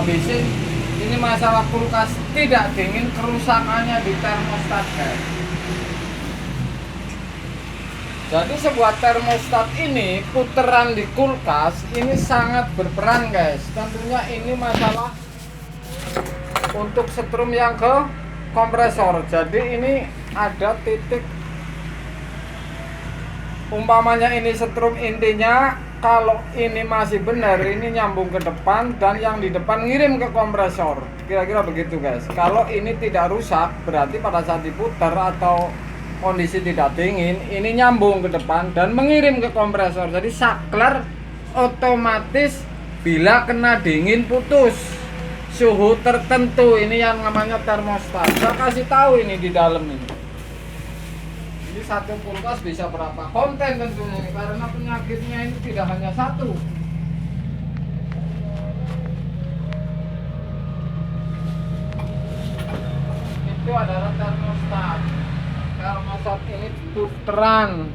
habisin. Ini masalah kulkas tidak dingin, kerusakannya di termostat guys. Jadi sebuah termostat ini puteran di kulkas ini sangat berperan guys. Tentunya ini masalah untuk setrum yang ke kompresor. Jadi ini ada titik, umpamanya ini setrum intinya, kalau ini masih benar ini nyambung ke depan dan yang di depan ngirim ke kompresor. Kira-kira begitu guys. Kalau ini tidak rusak berarti pada saat diputar atau kondisi tidak dingin ini nyambung ke depan dan mengirim ke kompresor. Jadi saklar otomatis bila kena dingin putus suhu tertentu. Ini yang namanya termostat. Saya kasih tahu ini di dalam ini. Ini satu kulkas bisa berapa konten tentunya ini, karena penyakitnya ini tidak hanya satu. Itu adalah termostat. Termostat ini puteran.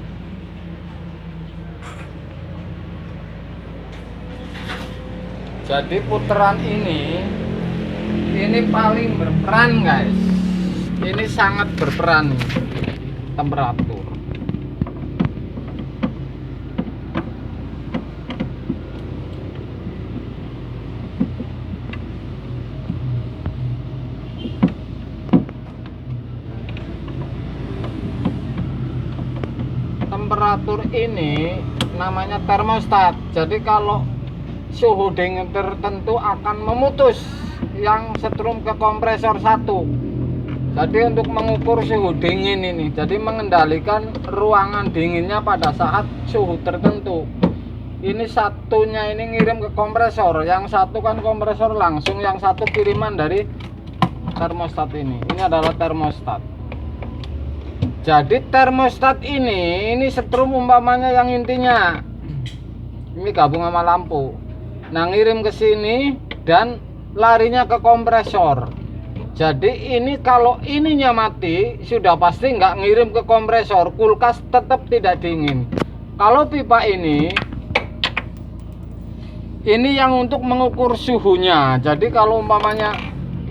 Jadi puteran ini paling berperan guys. Ini sangat berperan nih, temperatur. Temperatur ini namanya termostat. Jadi kalau suhu dingin tertentu akan memutus yang setrum ke kompresor satu. Jadi untuk mengukur suhu dingin ini, jadi mengendalikan ruangan dinginnya pada saat suhu tertentu. Ini satunya ini ngirim ke kompresor, yang satu kan kompresor langsung, yang satu kiriman dari termostat ini. Ini adalah termostat. Jadi termostat ini setrum umpamanya yang intinya ini gabung sama lampu. Nah, ngirim ke sini dan larinya ke kompresor. Jadi ini kalau ininya mati sudah pasti nggak ngirim ke kompresor, kulkas tetap tidak dingin. Kalau pipa ini yang untuk mengukur suhunya. Jadi kalau umpamanya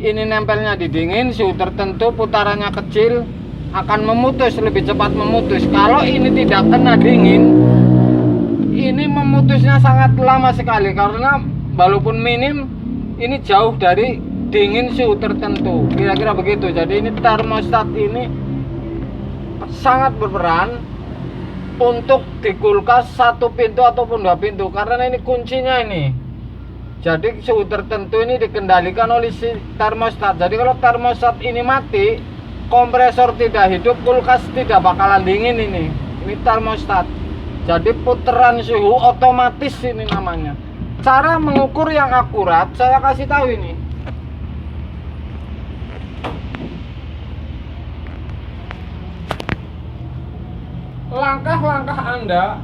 ini nempelnya di dingin, suhu tertentu putarannya kecil akan memutus, lebih cepat memutus. Kalau ini tidak kena dingin, ini memutusnya sangat lama sekali karena walaupun minim ini jauh dari dingin suhu tertentu. Kira-kira begitu. Jadi ini termostat ini sangat berperan untuk di kulkas satu pintu ataupun dua pintu, karena ini kuncinya ini. Jadi suhu tertentu ini dikendalikan oleh si termostat. Jadi kalau termostat ini mati, kompresor tidak hidup, kulkas tidak bakalan dingin ini. Ini termostat. Jadi putaran suhu otomatis ini namanya. Cara mengukur yang akurat saya kasih tahu ini. Langkah-langkah Anda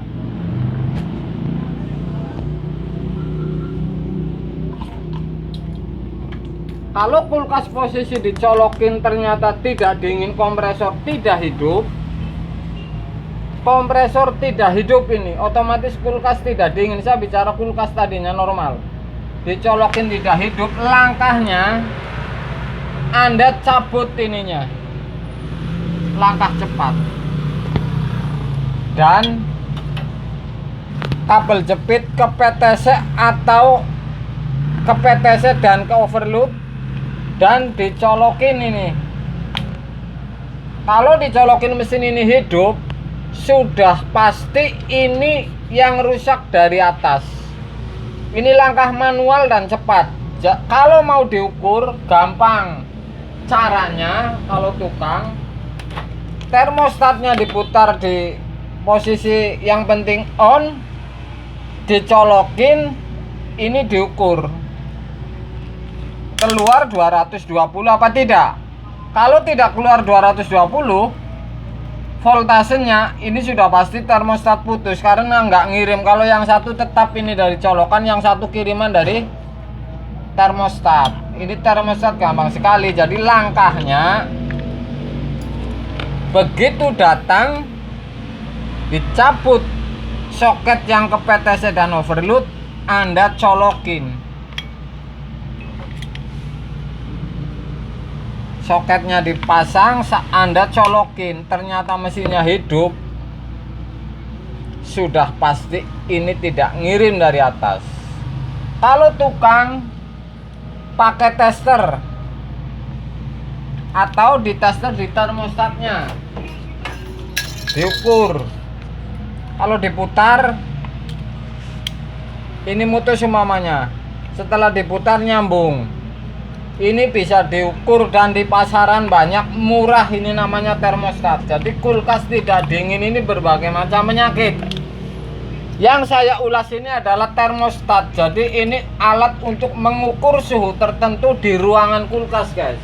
kalau kulkas posisi dicolokin ternyata tidak dingin, kompresor tidak hidup, ini otomatis kulkas tidak dingin. Saya bicara kulkas tadinya normal, dicolokin tidak hidup. Langkahnya Anda cabut ininya, langkah cepat, dan kabel jepit ke PTC atau ke PTC dan ke overload dan dicolokin ini. Kalau dicolokin mesin ini hidup, sudah pasti ini yang rusak dari atas. Ini langkah manual dan cepat. Kalau mau diukur gampang. Caranya kalau tukang, termostatnya diputar di posisi yang penting on, dicolokin, ini diukur keluar 220 apa tidak. Kalau tidak keluar 220, voltasenya ini sudah pasti termostat putus karena nggak ngirim. Kalau yang satu tetap ini dari colokan, yang satu kiriman dari termostat. Ini termostat gampang sekali. Jadi langkahnya begitu datang, dicabut soket yang ke PTC dan overload, Anda colokin. soketnya dipasang, Anda colokin, ternyata mesinnya hidup, sudah pasti ini tidak ngirim dari atas. Kalau tukang pakai tester atau di tester di termostatnya, diukur, kalau diputar ini mutus umpamanya, setelah diputar nyambung, ini bisa diukur dan di pasaran banyak, murah. Ini namanya termostat. Jadi kulkas tidak dingin ini berbagai macam penyakit. Yang saya ulas ini adalah termostat. Jadi ini alat untuk mengukur suhu tertentu di ruangan kulkas, guys.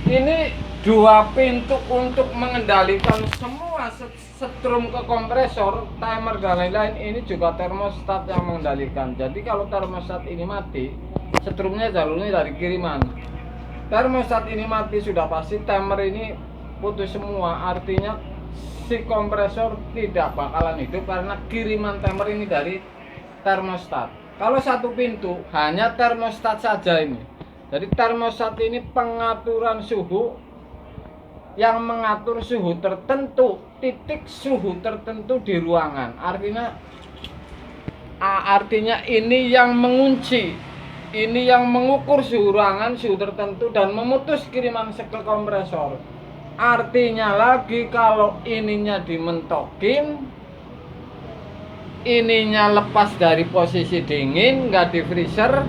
Ini dua pintu untuk mengendalikan semua setrum ke kompresor, timer dan lain-lain. Ini juga termostat yang mengendalikan. Jadi kalau termostat ini mati, setrumnya jalurnya dari kiriman. Termostat ini mati, sudah pasti timer ini putus semua. Artinya si kompresor tidak bakalan hidup karena kiriman timer ini dari termostat. Kalau satu pintu hanya termostat saja ini. Jadi termostat ini pengaturan suhu yang mengatur suhu tertentu, titik suhu tertentu di ruangan. Artinya ini yang mengunci, ini yang mengukur suhu ruangan, suhu tertentu, dan memutus kiriman ke kompresor. Artinya lagi, kalau ininya dimentokin, ininya lepas dari posisi dingin, nggak di freezer,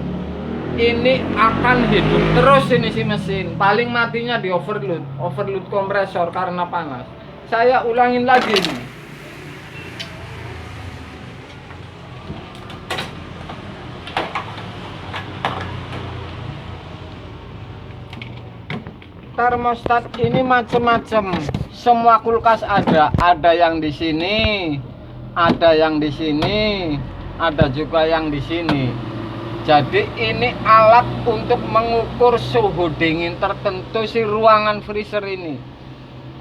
ini akan hidup terus ini si mesin. Paling matinya di overload kompresor karena panas. Saya ulangin lagi nih. Termostat ini macam-macam, semua kulkas ada yang di sini, ada yang di sini, ada juga yang di sini. Jadi ini alat untuk mengukur suhu dingin tertentu si ruangan freezer ini.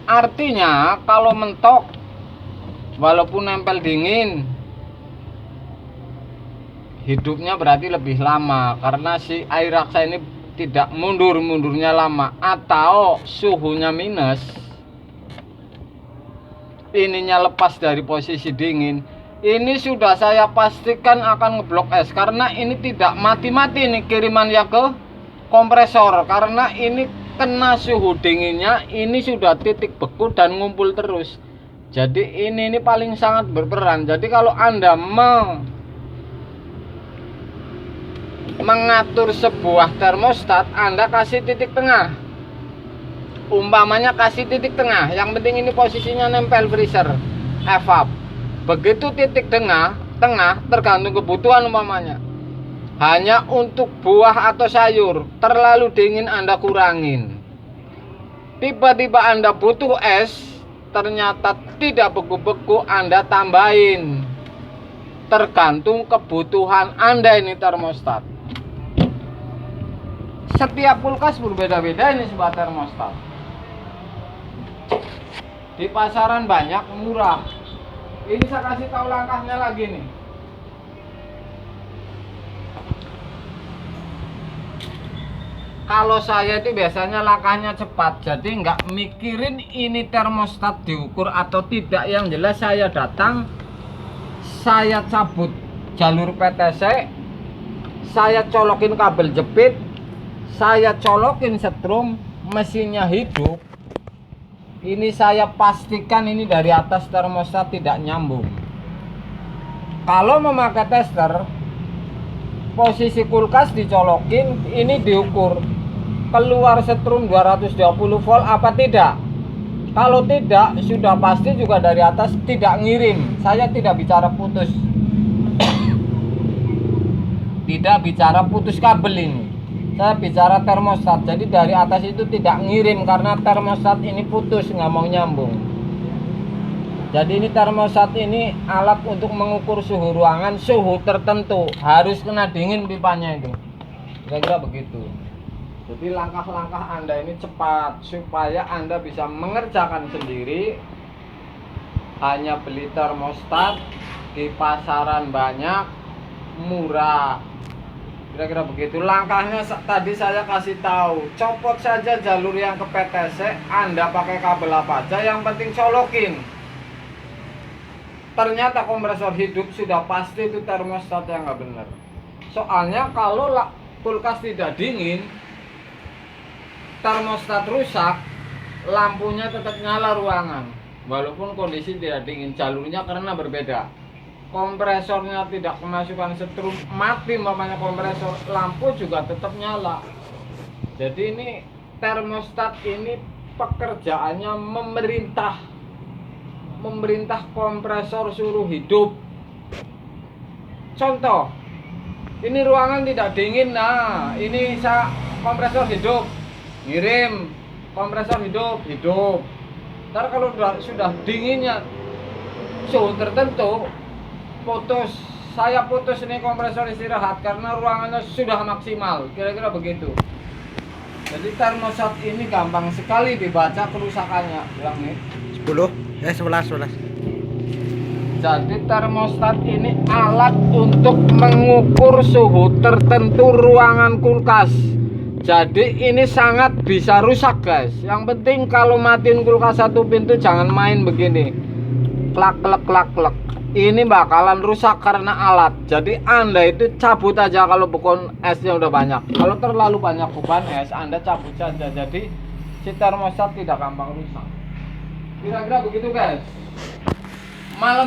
Artinya kalau mentok, walaupun nempel dingin, hidupnya berarti lebih lama karena si air raksa ini tidak mundurnya lama, atau suhunya minus, ininya lepas dari posisi dingin, ini sudah saya pastikan akan ngeblok es karena ini tidak mati-mati nih kirimannya ke kompresor, karena ini kena suhu dinginnya, ini sudah titik beku dan ngumpul terus. Jadi ini paling sangat berperan. Jadi kalau Anda mengatur sebuah termostat, Anda kasih titik tengah, umpamanya kasih titik tengah, yang penting ini posisinya nempel freezer evap. Begitu titik tengah tergantung kebutuhan, umpamanya hanya untuk buah atau sayur, terlalu dingin Anda kurangin. Tiba-tiba Anda butuh es, ternyata tidak beku-beku, Anda tambahin. Tergantung kebutuhan Anda ini termostat. Setiap kulkas berbeda-beda ini sebuah termostat. Di pasaran banyak, murah. Ini saya kasih tahu langkahnya lagi nih. Kalau saya itu biasanya langkahnya cepat, jadi nggak mikirin ini termostat diukur atau tidak. Yang jelas saya datang, saya cabut jalur PTC, saya colokin kabel jepit, saya colokin setrum, mesinnya hidup. Ini saya pastikan ini dari atas termostat tidak nyambung. Kalau memakai tester, posisi kulkas dicolokin, ini diukur keluar setrum 220 volt apa tidak. Kalau tidak, sudah pasti juga dari atas tidak ngirim. Saya tidak bicara putus tidak bicara putus kabel ini, saya bicara termostat. Jadi dari atas itu tidak ngirim karena termostat ini putus, nggak mau nyambung. Jadi ini termostat ini alat untuk mengukur suhu ruangan, suhu tertentu, harus kena dingin pipanya itu. Kira-kira begitu. Jadi langkah-langkah Anda ini cepat supaya Anda bisa mengerjakan sendiri. Hanya beli termostat, di pasaran banyak, murah. Kira-kira begitu. Langkahnya tadi saya kasih tahu, copot saja jalur yang ke PTC, Anda pakai kabel apa aja, yang penting colokin. Ternyata kompresor hidup sudah pasti itu termostat yang nggak benar. Soalnya kalau kulkas tidak dingin, termostat rusak, lampunya tetap nyala ruangan. Walaupun kondisi tidak dingin, jalurnya karena berbeda. Kompresornya tidak kemasukan setrum, mati mamanya kompresor, lampu juga tetap nyala. Jadi ini termostat ini pekerjaannya memerintah kompresor suruh hidup. Contoh, ini ruangan tidak dingin, nah ini kompresor hidup, ngirim kompresor hidup. Ntar kalau sudah dinginnya suhu tertentu, saya putus ini kompresor istirahat karena ruangannya sudah maksimal, kira-kira begitu. Jadi termostat ini gampang sekali dibaca kerusakannya. Bilang nih 11. Jadi termostat ini alat untuk mengukur suhu tertentu ruangan kulkas. Jadi ini sangat bisa rusak guys. Yang penting kalau matiin kulkas satu pintu jangan main begini, klak klak. Ini bakalan rusak karena alat. Jadi Anda itu cabut aja kalau beban esnya udah banyak. Kalau terlalu banyak beban es, Anda cabut saja. Jadi si termostat tidak gampang rusak. Kira-kira begitu guys. Malam